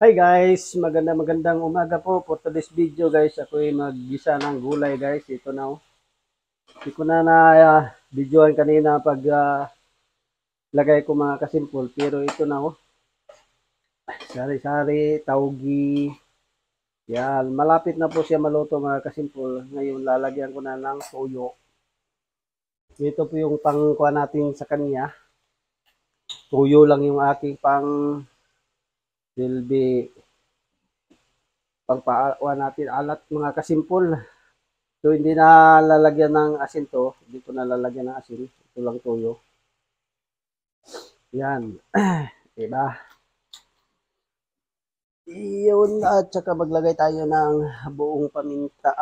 Hi guys, magandang umaga po for today's video guys. Ako ay maggisa ng gulay guys. Ito na oh. Hindi ko na videoan kanina pag lagay ko mga kasimpol. Pero ito na oh. Sari-sari, taugi. Yan, malapit na po siya maluto mga kasimpol. Ngayon lalagyan ko na ng toyo. Ito po yung pangkuha natin sa kanya. Toyo lang yung aking silbi pagpaawa natin alat mga kasimpol. So, hindi na lalagyan ng asin to. Hindi ko na lalagyan ng asin. Ito lang tuyo. Yan. Diba? Iyon at saka maglagay tayo ng buong paminta.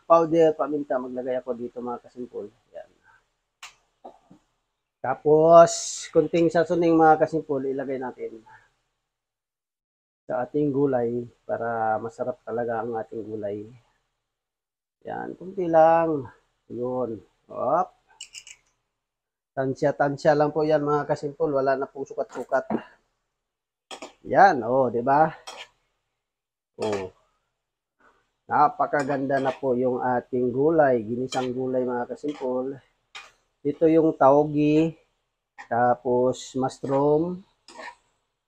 Powder paminta. Maglagay ako dito mga kasimpol. Yan. Tapos, kunting sasoning mga kasimpol, ilagay natin sa ating gulay para masarap talaga ang ating gulay. Yan. Kunti lang. Yun. Op. Tansya-tansya lang po yan mga kasimpol. Wala na pong sukat-sukat. Yan, oh, 'di ba? Oh. Napakaganda na po yung ating gulay, ginisang gulay mga kasimpol. Ito yung taugi, tapos mushroom,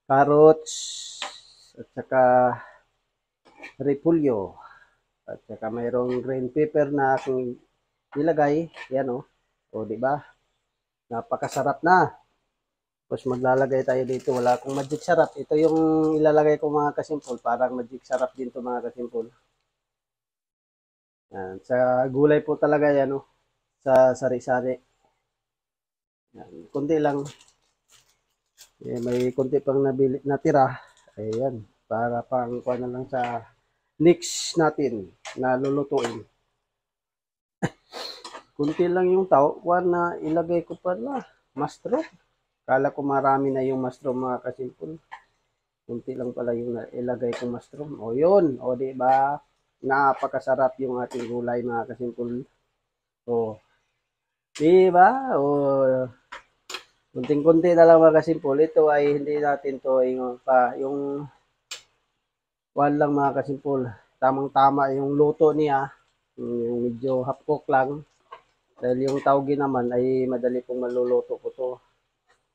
carrots, at saka repolyo. At saka mayroong green pepper na aking nilagay. Yan oh. Oh, 'di ba? Napakasarap na. Tapos maglalagay tayo dito. Wala akong magic sarap. Ito yung ilalagay ko mga kasimpol. Parang magic sarap din to mga kasimpol. Yan. Sa gulay po talaga yan. Oh. Sa sari-sari. Yan. Kunti lang. May kunti pang natira. Ayan. Para pang kuha na lang sa next natin na lulutuin. Kunti lang yung tao. Kuha na ilagay ko pa na. Mushroom. Kala ko marami na yung mushroom mga kasimpol. Kunti lang pala yung ilagay kong mushroom. O yun. O diba? Napakasarap yung ating gulay mga kasimpol. O. Diba? O. Kunting-kunti na lang mga kasimpol. Ito ay hindi natin to yung one lang mga kasimpol. Tamang-tama yung luto niya. Yung medyo half cook lang. Dahil yung taugi naman ay madali pong maluluto po to.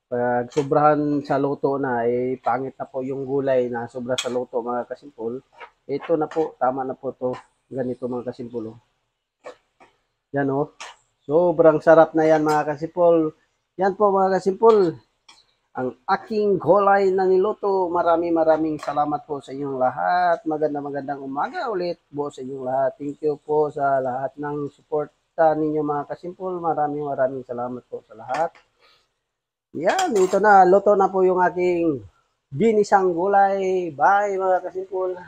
Pag sobrahan sa luto na, ay pangit na po yung gulay na sobra sa luto mga kasimpol. Ito na po, tama na po to. Ganito mga kasimpol. Oh. Yan oh. Sobrang sarap na yan mga kasimpol. Yan po mga kasimpol. Ang aking gulay na niluto. Maraming salamat po sa inyong lahat. Magandang umaga ulit po sa inyong lahat. Thank you po sa lahat ng suporta ninyo mga kasimpol. Maraming salamat po sa lahat. Yan, ito na. Luto na po yung aking ginisang gulay. Bye mga kasimpol.